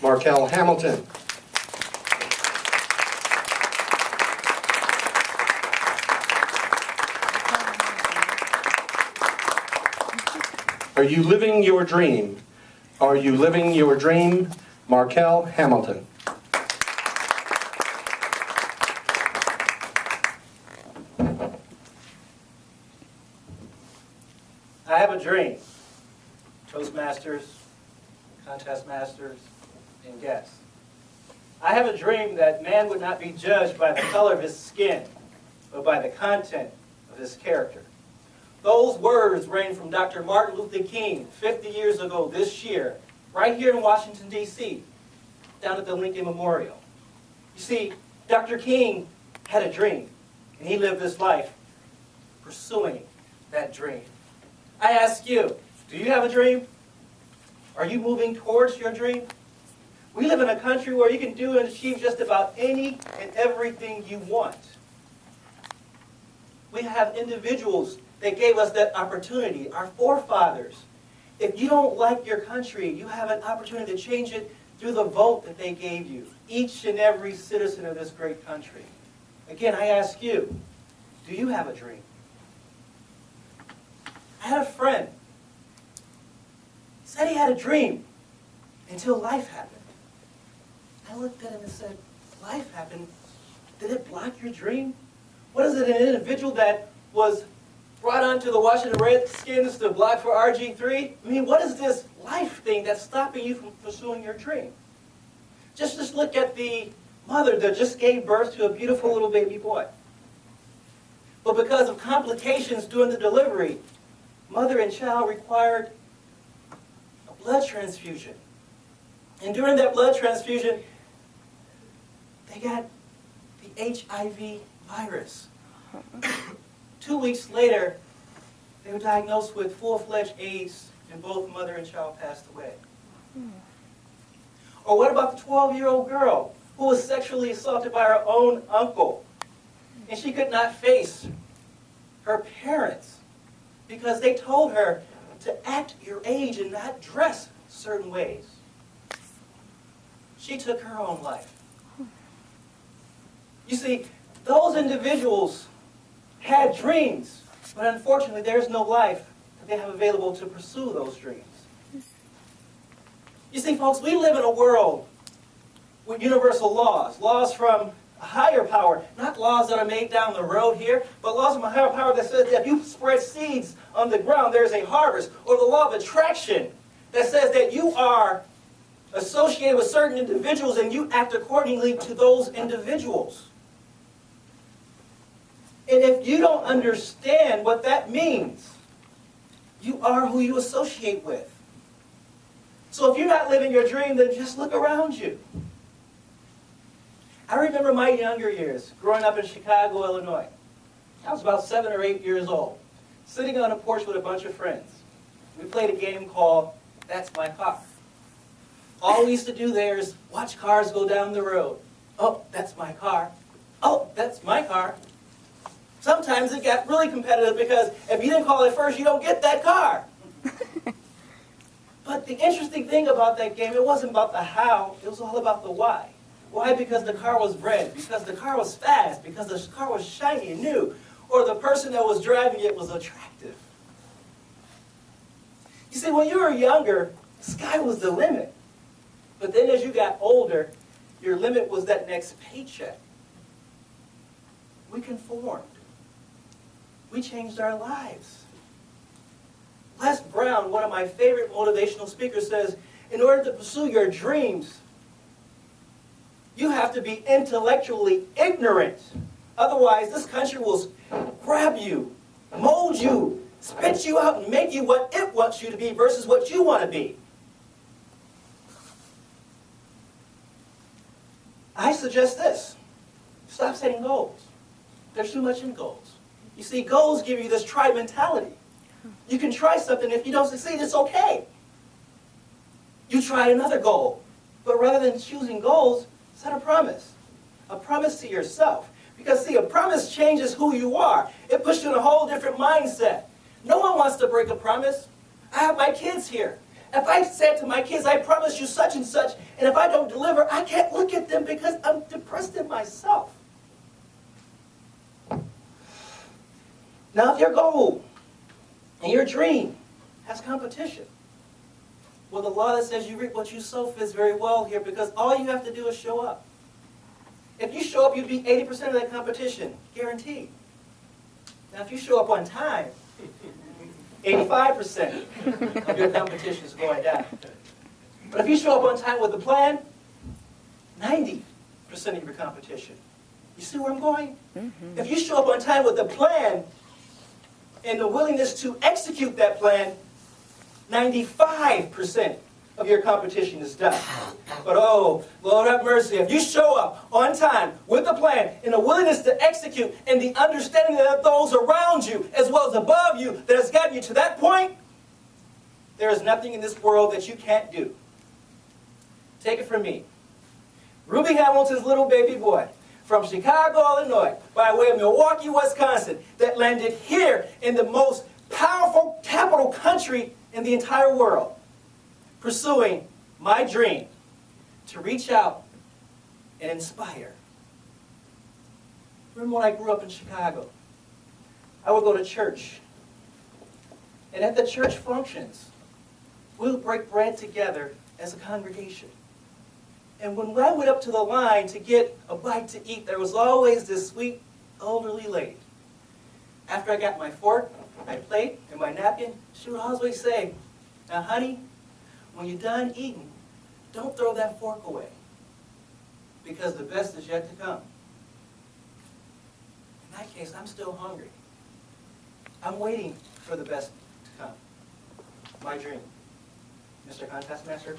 Marquel Hamilton. Are you living your dream? Are you living your dream? Marquel Hamilton. I have a dream. ToastMasters, contest masters, and guests. I have a dream that man would not be judged by the color of his skin, but by the content of his character. Those words rang from Dr. Martin Luther King 50 years ago this year, right here in Washington, D.C., down at the Lincoln Memorial. You see, Dr. King had a dream, and he lived his life pursuing that dream. I ask you, do you have a dream? Are you moving towards your dream? We live in a country where you can do and achieve just about any and everything you want. We have individuals that gave us that opportunity, our forefathers. If you don't like your country, you have an opportunity to change it through the vote that they gave you, each and every citizen of this great country. Again, I ask you, do you have a dream? I had a friend. He said he had a dream until life happened. I looked at him and said, life happened? Did it block your dream? What is it, an individual that was brought onto the Washington Redskins to block for RG3? I mean, what is this life thing that's stopping you from pursuing your dream? Just look at the mother that just gave birth to a beautiful little baby boy. But because of complications during the delivery, mother and child required a blood transfusion. And during that blood transfusion, they got the HIV virus. 2 weeks later, they were diagnosed with full-fledged AIDS, and both mother and child passed away. Or what about the 12-year-old girl who was sexually assaulted by her own uncle, and she could not face her parents because they told her to act your age and not dress certain ways? She took her own life. You see, those individuals had dreams, but unfortunately there's no life that they have available to pursue those dreams. You see, folks, we live in a world with universal laws, laws from a higher power, not laws that are made down the road here, but laws from a higher power that says that if you spread seeds on the ground, there's a harvest, or the law of attraction that says that you are associated with certain individuals and you act accordingly to those individuals. And if you don't understand what that means, you are who you associate with. So if you're not living your dream, then just look around you. I remember my younger years, growing up in Chicago, Illinois. I was about 7 or 8 years old, sitting on a porch with a bunch of friends. We played a game called That's My Car. All we used to do there is watch cars go down the road. Oh, that's my car. Oh, that's my car. Sometimes it got really competitive because if you didn't call it first, you don't get that car. But the interesting thing about that game, it wasn't about the how, it was all about the why. Why? Because the car was red, because the car was fast, because the car was shiny and new, or the person that was driving it was attractive. You see, when you were younger, the sky was the limit. But then as you got older, your limit was that next paycheck. We conformed. We changed our lives. Les Brown, one of my favorite motivational speakers, says, in order to pursue your dreams, you have to be intellectually ignorant. Otherwise, this country will grab you, mold you, spit you out, and make you what it wants you to be versus what you want to be. I suggest this. Stop setting goals. There's too much in goals. You see, goals give you this try mentality. You can try something. If you don't succeed, it's okay. You try another goal. But rather than choosing goals, set a promise. A promise to yourself. Because, see, a promise changes who you are. It puts you in a whole different mindset. No one wants to break a promise. I have my kids here. If I said to my kids, I promise you such and such, and if I don't deliver, I can't look at them because I'm depressed in myself. Now, if your goal and your dream has competition, well, the law that says you reap what you sow fits very well here, because all you have to do is show up. If you show up, you beat 80% of that competition, guaranteed. Now, if you show up on time, 85% of your competition is going down. But if you show up on time with a plan, 90% of your competition. You see where I'm going? Mm-hmm. If you show up on time with a plan and the willingness to execute that plan, 95% of your competition is done. But oh, Lord have mercy, if you show up on time with a plan and a willingness to execute and the understanding that those around you as well as above you that has gotten you to that point, there is nothing in this world that you can't do. Take it from me. Ruby Hamilton's little baby boy from Chicago, Illinois, by way of Milwaukee, Wisconsin, that landed here in the most powerful capital country in the entire world, pursuing my dream to reach out and inspire. Remember when I grew up in Chicago? I would go to church. And at the church functions, we would break bread together as a congregation. And when I went up to the line to get a bite to eat, there was always this sweet elderly lady. After I got my fork, my plate, and my napkin, she would always say, "Now, honey, when you're done eating, don't throw that fork away, because the best is yet to come." In that case, I'm still hungry. I'm waiting for the best to come. My dream. Mr. Contest Master,